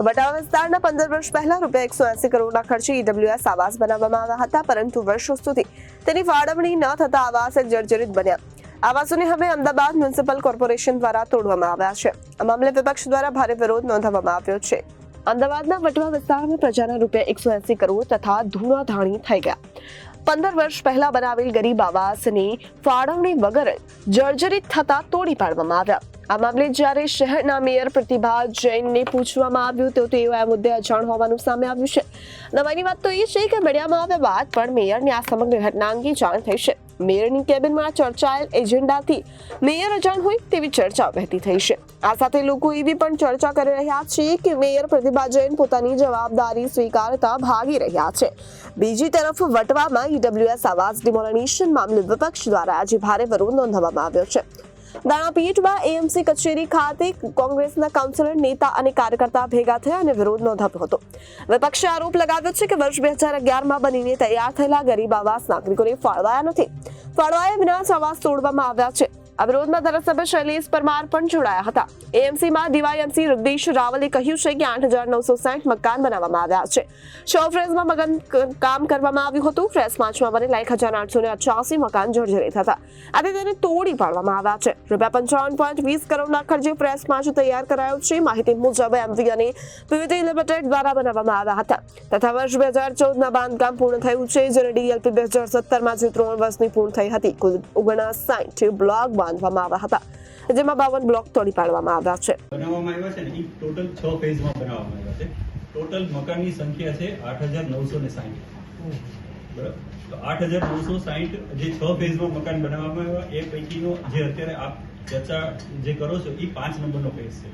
વટાવા વિસ્તારના 15 વર્ષ પહેલા ₹180 કરોડના ખર્ચે ઈડબ્લ્યુએસ આવાસ બનાવવામાં આવ્યા હતા, પરંતુ વર્ષો સુધી તેની ફાળવણી ન થતા આવાસ જર્જરિત બન્યા. આવાસોને હવે અમદાવાદ મ્યુનિસિપલ કોર્પોરેશન દ્વારા તોડવામાં આવ્યા છે. આ મામલે વિપક્ષ દ્વારા ભારે વિરોધ નોંધાવવામાં આવ્યો છે. અમદાવાદના વટવા વિસ્તારમાં પ્રજાના ₹180 કરોડ તથા ધૂણાધાણી થઈ ગયા. 15 વર્ષ પહેલા બનાવેલ ગરીબ આવાસની ફાળવણી વગર જર્જરિત થતા તોડી પાડવામાં આવ્યા. આ મામલે જ્યારે શહેરના મેયર પ્રતિભા જૈનને પૂછવામાં આવ્યું તો તેઓ આ મુદ્દે અજાણ હોવાનું સામે આવ્યું છે. નવાઈની વાત તો એ છે કે મીડિયામાં આવ્યા બાદ પણ મેયરને આ સમગ્ર ઘટના અંગે જાણ થઈ છે. મેયરની કેબિનમાં ચર્ચાયેલ એજન્ડાથી મેયર અજાણ હોય તેવી ચર્ચા વહેતી થઈ છે. આ સાથે લોકો એવી પણ ચર્ચા કરી રહ્યા છે કે મેયર પ્રતિભા જૈન પોતાની જવાબદારી સ્વીકારતા ભાગી રહ્યા છે. બીજી તરફ વટવામાં ઈડબ્લ્યુએસ આવાસ ડિમોલિશન મામલે વિપક્ષ દ્વારા આજે ભારે વિરોધ નોંધાવવામાં આવ્યો છે. દાણાપીઠમાં એએમસી કચેરી ખાતે કોંગ્રેસના કાઉન્સિલર, નેતા અને કાર્યકર્તા ભેગા થયા અને વિરોધ નોંધાવ્યો હતો. વિપક્ષે આરોપ લગાવ્યો છે કે વર્ષ 2011માં બનીને તૈયાર થયેલા ગરીબ આવાસ નાગરિકોને ફાળવાયા નથી. ફાળવાયા વિના જ આવાસ તોડવામાં આવ્યા છે. આ વિરોધમાં ધારાસભ્ય શૈલેષ પરમાર પણ જોડાયા હતા. એએમસીમાં ડીવાયએમસી રુદ્રેશ રાવલે કહ્યું છે કે 8,960 મકાન બનાવવામાં આવ્યા છે. 6 ફેઝમાં મકાન કામ કરવામાં આવ્યું હતું. ફેઝ 5માં બનેલા 1,888 મકાન જર્જરિત હતા. આથી તેને તોડી પાડવામાં આવ્યા છે. ₹55.20 કરોડના ખર્ચે ફેઝ 5 તૈયાર કરાયો છે. માહિતી મુજબ એમવી અને પીવીટી લિમિટેડ દ્વારા બનાવવામાં આવ્યા હતા તથા વર્ષ 2014માં બાંધકામ પૂર્ણ થયું છે, જ્યારે ડીએલપી 2017માં જે 3 વર્ષની પૂર્ણ થઈ હતી. કુલ 59 બ્લોક બાંધવામાં આવ્યા હતા, જેમાં 52 બ્લોક તોડી પાડવામાં આવ્યા છે. બનાવવામાં આવ્યા છે ને એ ટોટલ 6 ફેઝમાં બનાવવામાં આવ્યા છે. ટોટલ મકાનની સંખ્યા છે 8,960. બરાબર, તો 8,960 જે 6 ફેઝમાં મકાન બનાવવામાં આવ્યા એ પૈકીનો જે અત્યારે આપ ચર્ચા જે કરો છો એ 5 નંબરનો ફેઝ છે.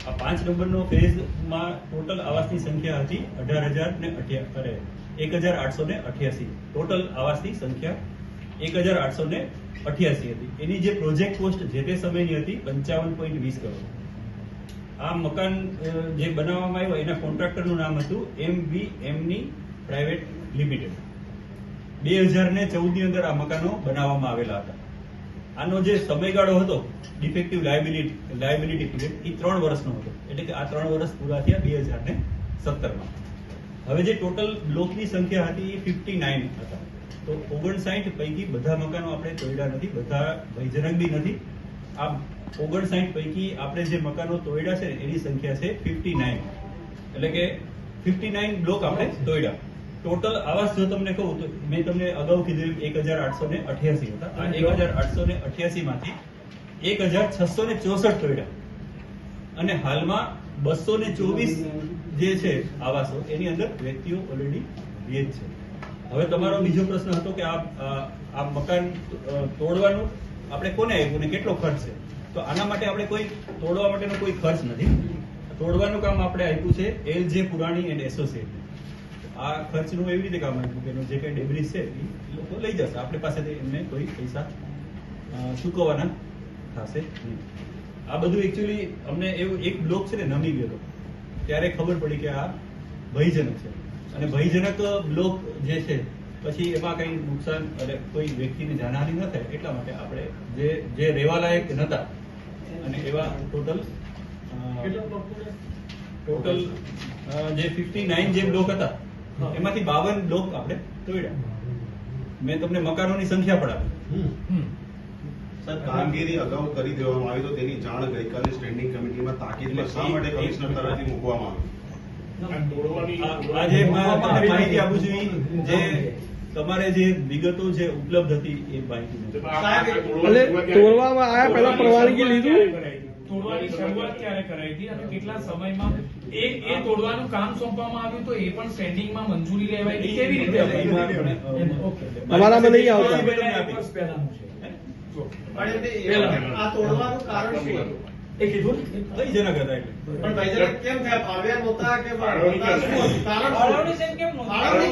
આ 5 નંબરનો ફેઝમાં ટોટલ આવાસની સંખ્યા હતી 1,888. ટોટલ આવાસની સંખ્યા 1,888 હતી. એની જે પ્રોજેક્ટ કોસ્ટ જે તે સમયની હતી 55.20 કરોડ. આ મકાન જે બનાવવામાં આવ્યું એના કોન્ટ્રાક્ટરનું નામ હતું એમવીએમની પ્રાઇવેટ લિમિટેડ. 2014 ની અંદર આ મકાનો બનાવવામાં આવેલા હતા. આનો જે સમયગાળો હતો ડિફેક્ટિવ લાયબિલિટી પીરિયડ એ 3 વર્ષનો હતો. એટલે કે આ 3 વર્ષ પૂરા થયા 2017માં. હવે જે ટોટલ બ્લોકની સંખ્યા હતી એ 59 હતા. તો 59 પૈકી બધા મકાનો આપણે તોડ્યા નથી, બધા ભયજનક બી નથી. આ 59 પૈકી આપણે જે મકાનો તોડ્યા છે એની સંખ્યા છે 59. એટલે કે 59 બ્લોક આપણે તોડ્યા. ટોટલ આવાસ જો તમને કહું તો મેં તમને અગાઉ કીધું 1,888 હતા. આ 1,888 માંથી 1,664 તોડ્યા અને હાલમાં 224 જે છે આવાસો એની અંદર વ્યક્તિઓ ઓલરેડી રહે છે. હવે તમારો બીજો પ્રશ્ન હતો કે આ મકાન તોડવાનું આપણે કોને આપ્યું ને કેટલો ખર્ચ છે? તો આના માટે આપણે કોઈ તોડવા માટેનો કોઈ ખર્ચ નથી. તોડવાનું કામ આપણે આપ્યું છે એલજે પુરાણી એન્ડ એસોસિએટ. આ ખર્ચનું એવી રીતે કામ આપ્યું કે એનો જે કઈ ડેબ્રીસ છે એ લોકો લઈ જશે. આપણી પાસેથી એમને કોઈ પૈસા ચૂકવવાના થશે નહીં. આ બધું એકચ્યુઅલી અમને એવું એક બ્લોક છે ને નમી ગયો હતો ત્યારે ખબર પડી કે આ ભયજનક છે અને ભયજનક બ્લોક જે છે પછી એમાં કઈ નુકસાન એટલે કોઈ વ્યક્તિને જાનહાનિ ન થાય એટલા માટે આપણે જે રહેવા લાયક નતા અને એવા ટોટલ જે 59 જે બ્લોક હતા એમાંથી 52 બ્લોક આપણે તોડ્યા. મેં તમને મકાનોની સંખ્યા પણ આપી. સર, કામગીરી અગાઉ કરી દેવામાં આવી તો તેની જાણ ગઈકાલે સ્ટેન્ડિંગ કમિટીમાં તાકીદમાં શા માટે કમિશનર તરફથી મૂકવામાં આવી? આજે તમને માહિતી આપું છું જે તમારે જે વિગતો જે ઉપલબ્ધ હતી એ માહિતી તોડવામાં આવ્યા પહેલા પરવાનગી લીધું. તોડવાની શરૂઆત ક્યારે કરાઈ હતી અને કેટલા સમયમાં એ તોડવાનું કામ સોંપવામાં આવ્યું તો એ પણ સ્ટેન્ડિંગમાં મંજૂરી લેવાઈ હતી કેવી રીતે? અમારામાં નહીં આવતા. આ તોડવાનું કારણ શું હતું? એ કીધું ભયજનક હતા એટલે. પણ ભયજનક કેમ થયા? ભાવ્યા નહોતા કે ફાળવણી કેમ નહોતી?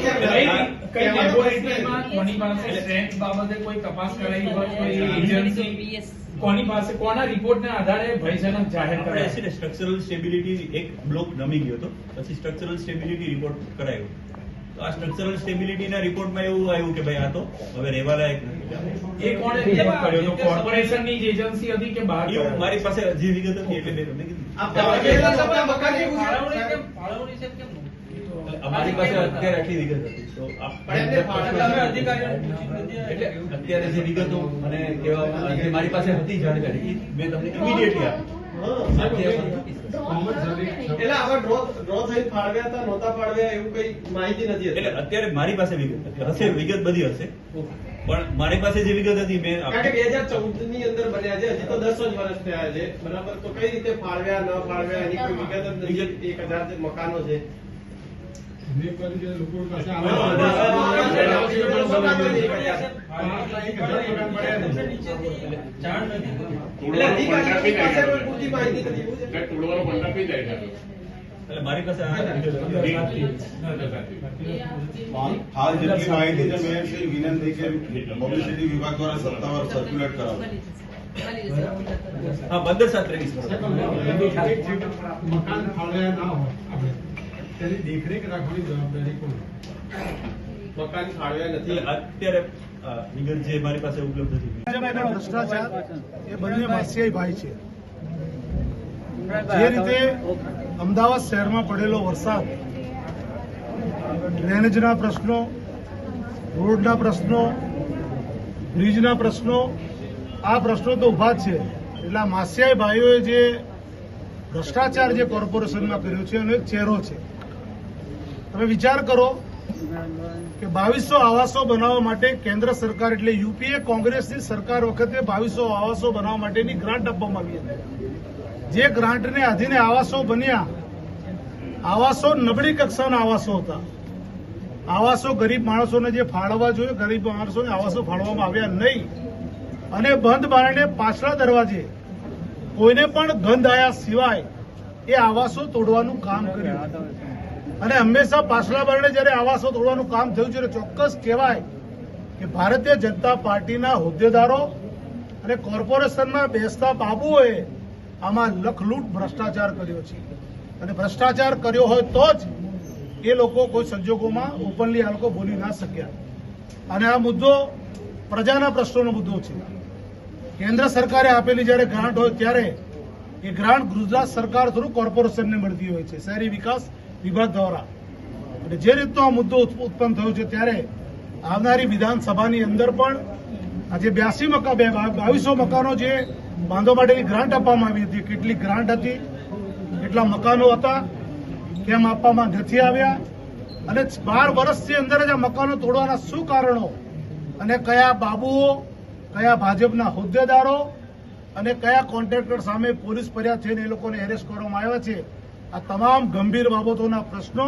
કઈ લેબોરેટરીમાં કોની પાસે સ્ટ્રેન્થ બાબતે કોઈ તપાસ કરાઈ હોય, કોઈ એજન્સી કોની પાસે કોના રિપોર્ટના આધારે ભયજનક જાહેર કરાય છે? સ્ટ્રક્ચરલ સ્ટેબિલિટી એક બ્લોક નમી ગયો હતો, પછી સ્ટ્રક્ચરલ સ્ટેબિલિટી રિપોર્ટ કરાયો. તો આ સ્ટ્રક્ચરલ સ્ટેબિલિટીના રિપોર્ટમાં એવું આવ્યું કે ભાઈ આ તો હવે રહેવા લાયક નથી. એ કોણે રિપોર્ટ કર્યો તો? કોર્પોરેશનની જ એજન્સી હતી કે બહાર? મારી પાસે જે વિગત હતી એટલે મેં તમને કીધું. મારી પાસે અત્યારે આટલી વિગત હતી તો પણ એમને તમે અધિકારીઓને પૂછ્યું નથી? એટલે અત્યારે જે વિગતો મને કહેવામાં જે મારી પાસે હતી જાણકારી ઈ મેં તમને ઇમિડિયેટલી આપી. એટલે આવા ડ્રો થઈ ફાળવ્યા હતા નહોતા ફાળવ્યા એવું કઈ માહિતી નથી એટલે અત્યારે મારી પાસે વિગત હતી. હશે વિગત બધી હશે પણ મારી પાસે જે વિગત હતી મેં કારણ કે 2014 ની અંદર બન્યા છે, હજી તો 10 જ વર્ષ થયા છે, બરાબર? તો કઈ રીતે ફાળવ્યા ન ફાળવ્યા એની કોઈ વિગત જ નથી. 1000 જે મકાનો છે એટલે અધિકારીઓ પાસે કોઈ પૂરતી માહિતી નથી એવું છે? એટલે મારી પાસે આ વિગત હતી. હાલ જેટલી માહિતી છે મેં એટલી વિનંતી કે પબ્લિસિટી વિભાગ દ્વારા સત્તાવાર સર્ક્યુલેટ કરાવો. હા 15/7/23 મકાન ફાળવ્યા ના હોય આપણે તેની દેખરેખ રાખવાની જવાબદારી કોણ? મકાન ફાળવ્યા નથી. એટલે અત્યારે વિગત જે મારી પાસે ઉપલબ્ધ હતી ભ્રષ્ટાચાર એ બંને માસિયાઈ ભાઈ છે. જે રીતે અમદાવાદ શહેરમાં પડેલો વરસાદ, ડ્રેનેજના પ્રશ્નો, રોડના પ્રશ્નો, બ્રિજના પ્રશ્નો, આ પ્રશ્નો તો ઉભા જ છે. એટલે આ માસિયાઈ ભાઈઓએ જે ભ્રષ્ટાચાર જે કોર્પોરેશનમાં કર્યો છે એનો એક ચહેરો છે. તમે વિચાર કરો કે 2200 આવાસો બનાવવા માટે કેન્દ્ર સરકાર એટલે યુપીએ કોંગ્રેસની સરકાર વખતે 2200 આવાસો બનાવવા માટેની ગ્રાન્ટ આપવામાં આવી હતી. જે ગ્રાન્ટને આધીને આવાસો બન્યા, આવાસો નબળી કક્ષાના આવાસો હતા. આવાસો ગરીબ માણસોને જે ફાળવવા જોઈએ, ગરીબ માણસોને આવાસો ફાળવવામાં આવ્યા નહીં અને બંધ બારણે પાછલા દરવાજે કોઈને પણ ગંધ આયા સિવાય એ આવાસો તોડવાનું કામ કર્યું. અને હંમેશા પાછલા બારણે જયારે આવાસો તોડવાનું કામ થયું છે ચોક્કસ કહેવાય કે ભારતીય જનતા પાર્ટીના હોદ્દેદારો અને કોર્પોરેશનમાં બેસતા બાબુઓએ આમાં લખલૂટ ભ્રષ્ટાચાર કર્યો છે. અને ભ્રષ્ટાચાર કર્યો હોય તો જ એ લોકો કોઈ સંજોગોમાં ઓપનલી આ લોકો બોલી ના શક્યા. અને આ મુદ્દો પ્રજાના પ્રશ્નોનો મુદ્દો છે. કેન્દ્ર સરકારે આપેલી જયારે ગ્રાન્ટ હોય ત્યારે એ ગ્રાન્ટ ગુજરાત સરકાર થ્રુ કોર્પોરેશનને મળતી હોય છે, શહેરી વિકાસ વિભાગ દ્વારા. અને જે રીતનો આ મુદ્દો ઉત્પન્ન થયો છે ત્યારે આવનારી વિધાનસભાની અંદર પણ આજે 2200 મકાનો જે બાંધવા માટેની ગ્રાન્ટ આપવામાં આવી હતી, કેટલી ગ્રાન્ટ હતી, કેટલા મકાનો હતા, કેમ આપવામાં નથી આવ્યા, અને 12 વર્ષની અંદર જ આ મકાનો તોડવાના શું કારણો, અને કયા બાબુઓ, કયા ભાજપના હોદ્દેદારો અને કયા કોન્ટ્રાક્ટર સામે પોલીસ ફરિયાદ થઈને એ લોકોને એરેસ્ટ કરવામાં આવ્યા છે. આ તમામ ગંભીર બાબતોના પ્રશ્નો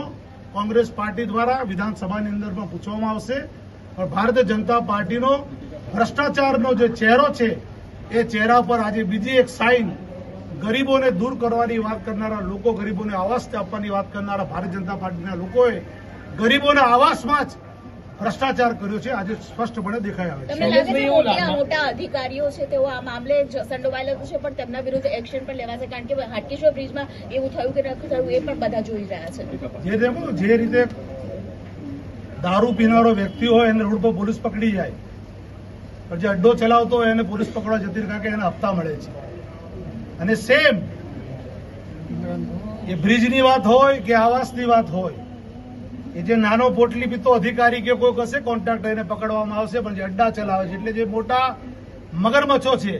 કોંગ્રેસ પાર્ટી દ્વારા વિધાનસભાની અંદર પણ પૂછવામાં આવશે. પણ ભારતીય જનતા પાર્ટીનો ભ્રષ્ટાચારનો જે ચહેરો છે એ ચહેરા પર આજે બીજી એક સાઇન, ગરીબોને દૂર કરવાની વાત કરનારા લોકો, ગરીબોને આવાસ આપવાની વાત કરનારા ભારતીય જનતા પાર્ટીના લોકોએ ગરીબોના આવાસમાં જ ભ્રષ્ટાચાર કર્યો છે, આજે સ્પષ્ટપણે દેખાઈ આવે છે. તમને લાગે છે મોટા અધિકારીઓ છે તેઓ આ મામલે સંડોવાયેલા છે પણ તેમના વિરુદ્ધ એક્શન પણ લેવાશે? કારણ કે હાટકેશ્વર બ્રિજમાં એવું થયું કે નથી થયું એ પણ બધા જોઈ રહ્યા છે. જે રીતે દારૂ પીનારો વ્યક્તિ હોય એને રોડ પર પોલીસ પકડી જાય, પણ જે અડ્ડો ચલાવતો હોય એને પોલીસ પકડવા જતી રહે કારણ કે એને હપ્તા મળે છે. અને સેમ એ બ્રિજની વાત હોય કે આવાસની વાત હોય, એ જે નાનો પોટલી પીતો અધિકારી કે કોઈ હશે કોન્ટ્રાક્ટર એને પકડવામાં આવશે, પણ જે અડ્ડા ચલાવે છે એટલે જે મોટા મગરમચ્છો છે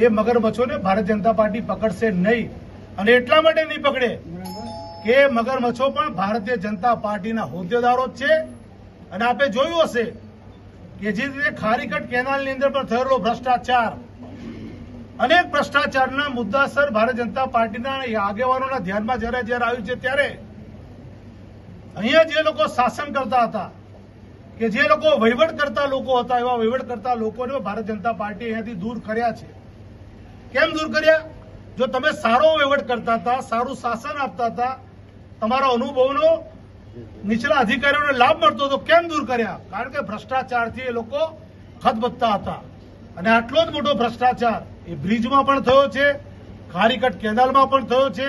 એ મગરમચ્છોને ભારતીય જનતા પાર્ટી પકડશે નહીં. અને એટલા માટે નહીં પકડે કે મગરમચ્છો પણ ભારતીય જનતા પાર્ટીના હોદ્દેદારો જ છે. અને આપે જોયું હશે કે જે રીતે ખારીકટ કેનાલની અંદર પણ થયેલો ભ્રષ્ટાચાર, અનેક ભ્રષ્ટાચારના મુદ્દાસર ભારતીય જનતા પાર્ટીના આગેવાનોના ધ્યાનમાં જયારે આવ્યું છે ત્યારે અહીંયા જે લોકો શાસન કરતા હતા, કે જે લોકો વહીવટ કરતા લોકો હતા, એવા વહીવટ કરતા લોકોને ભારતીય જનતા પાર્ટી અહીંયાથી દૂર કર્યા છે. કેમ દૂર કર્યા? જો તમે સારો વહીવટ કરતા હતા, સારું શાસન આપતા હતા, તમારા અનુભવનો નીચલા અધિકારીઓને લાભ મળતો હતો, કેમ દૂર કર્યા? કારણ કે ભ્રષ્ટાચારથી એ લોકો ખતબત્તા હતા. અને આટલો જ મોટો ભ્રષ્ટાચાર એ બ્રિજમાં પણ થયો છે, ખારીકટ કેનાલમાં પણ થયો છે,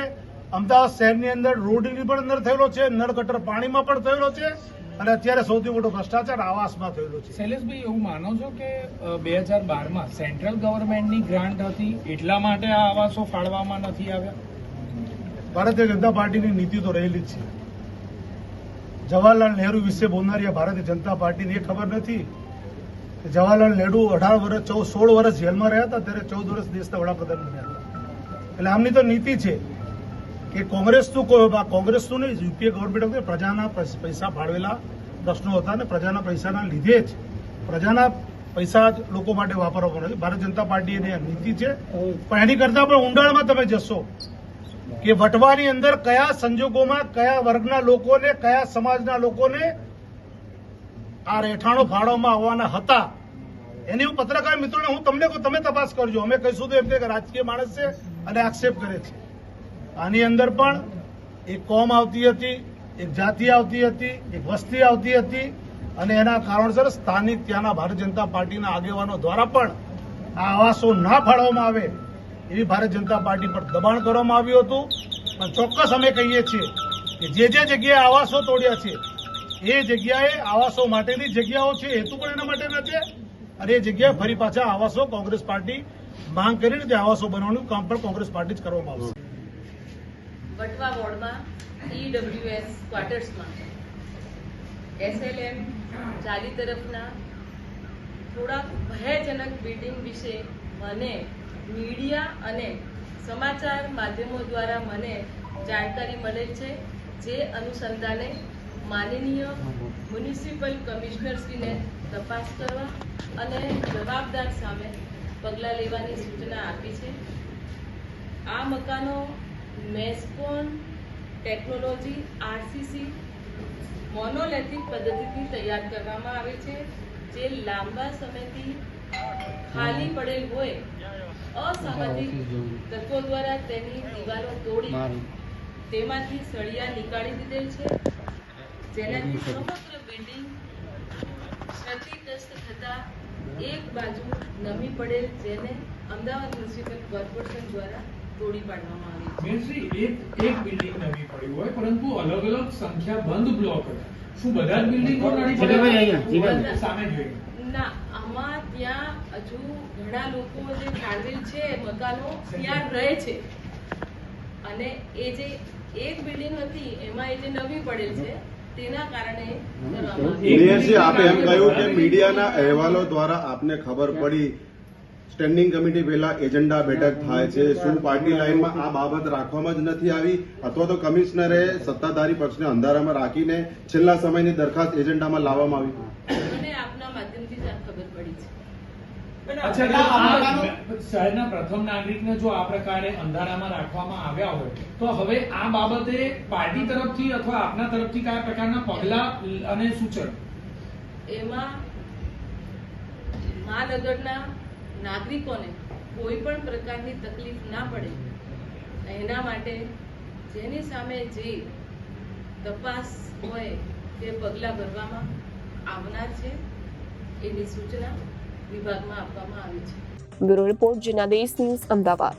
અમદાવાદ શહેરની અંદર રોડની પણ અંદર થયેલો છે, નળ ગટર પાણીમાં પણ થયેલો છે, અને અત્યારે સૌથી મોટો ભ્રષ્ટાચાર આવાસમાં થયેલો છે. શૈલેષભાઈ, એવું માનો છો કે 2012માં સેન્ટ્રલ ગવર્મેન્ટની ગ્રાન્ટ હતી એટલા માટે આ આવાસો ફાળવામાં નથી આવ્યા? ભારતીય જનતા પાર્ટીની નીતિ તો રહેલી જ છે. જવાહરલાલ નહેરુ વિશે બોલનારી આ ભારતીય જનતા પાર્ટીને એ ખબર નથી કે જવાહરલાલ નહેરુ 18 વર્ષ 16 વર્ષ જેલમાં રહ્યા હતા, ત્યારે 14 વર્ષ દેશના વડાપ્રધાન બન્યા હતા. એટલે આમની તો નીતિ છે કે કોંગ્રેસનું નહીં, યુપીએ ગવર્મેન્ટ વખતે પ્રજાના પૈસા ફાળવેલા પ્રશ્નો હતા અને પ્રજાના પૈસાના લીધે જ પ્રજાના પૈસા જ લોકો માટે વાપરવામાં આવે. ભારતીય જનતા પાર્ટીની આ નીતિ છે. પણ એની કરતા પણ ઊંડાણમાં તમે જશો કે વટવાની અંદર કયા સંજોગોમાં કયા વર્ગના લોકોને, કયા સમાજના લોકોને આ રહેઠાણો ફાળવવામાં આવવાના હતા, એની હું પત્રકાર મિત્રોને હું તમને કહું, તમે તપાસ કરજો. અમે કહીશું તો એમ કે રાજકીય માણસ છે અને આક્ષેપ કરે છે. આની અંદર પણ એક કોમ આવતી હતી, એક જાતિ આવતી હતી, એક વસ્તી આવતી હતી અને એના કારણસર સ્થાનિક ત્યાંના ભારતીય જનતા પાર્ટીના આગેવાનો દ્વારા પણ આ આવાસો ના ફાળવવામાં આવે એવી ભારતીય જનતા પાર્ટી પર દબાણ કરવામાં આવ્યું હતું. પણ ચોક્કસ અમે કહીએ છીએ કે જે જગ્યાએ આવાસો તોડ્યા છે એ જગ્યાએ આવાસો માટેની જગ્યાઓ છે, હેતુ પણ એના માટેના છે અને એ જગ્યાએ ફરી પાછા આવાસો કોંગ્રેસ પાર્ટી માંગ કરીને તે આવાસો બનાવવાનું કામ પણ કોંગ્રેસ પાર્ટી જ કરવામાં આવશે. વટવા વોર્ડમાં EWS ક્વાર્ટર્સમાં SLM ચાલી તરફના થોડા ભયજનક બિલ્ડિંગ વિશે મને મીડિયા અને સમાચાર માધ્યમો દ્વારા મને જાણકારી મળેલ છે. જે અનુસંધાને માનનીય મ્યુનિસિપલ કમિશનરશ્રીને તપાસ કરવા અને જવાબદાર સામે પગલાં લેવાની સૂચના આપી છે. આ મકાનો મેસ્કોન ટેકનોલોજી RCC મોનોલિથિક પદ્ધતિથી તૈયાર કરવામાં આવે છે, જે લાંબા સમયથી ખાલી પડેલ હોય અસામાજિક તત્વો દ્વારા તેની દિવાલો તોડી તેમાંથી સળિયા નીકાળી દીધેલ છે, જેનાથી સમગ્ર બિલ્ડિંગ ક્ષતિગ્રસ્ત થતા એક બાજુ નમી પડેલ, જેને અમદાવાદ મ્યુનિસિપલ કોર્પોરેશન દ્વારા તોડી પાડવામાં આવી છે. બેનશ્રી, એક બિલ્ડિંગ નવી પડી હોય પરંતુ અલગ અલગ સંખ્યાબંધ બ્લોક હતા. શું બધા જ બિલ્ડિંગો નવી પડે સામે જોઈએ? ના, આમાં ત્યાં હજુ ઘણા લોકો જે ફાળવેલ છે મકાનો ત્યાં રહે છે અને એ જે એક બિલ્ડિંગ હતી એમાં એ જે નવી પડેલ છે તેના કારણે કરવામાં આવી. દિનેશજી, આપે એમ કહ્યું કે મીડિયાના અહેવાલો દ્વારા આપને ખબર પડી, સ્ટેન્ડિંગ કમિટી પહેલા એજન્ડા બેઠક થાય છે. શું પાર્ટી લાઇનમાં આ બાબત રાખવામાં જ નથી આવી અથવા તો કમિશનરે સત્તાધારી પક્ષને અંધારામાં રાખીને છેલ્લા સમયની દરખાસ્ત એજન્ડામાં લાવવામાં આવી? મને આપના માધ્યમથી જ આ ખબર પડી છે. શહેરના પ્રથમ નાગરિકને જો આ પ્રકારે અંધારામાં રાખવામાં આવ્યા હોય તો હવે આ બાબતે પાર્ટી તરફથી અથવા આપના તરફથી કયા પ્રકારના પગલા અને સૂચન? એમાં મહાનગરના નાગરિકોને કોઈ પણ પ્રકારની તકલીફ ના પડે એના માટે જેની સામે જે તપાસ હોય તે પગલાં ભરવામાં આવનાર છે એની સૂચના વિભાગમાં આપવામાં આવી છે. Bureau report, Janadesh news, Ahmedabad.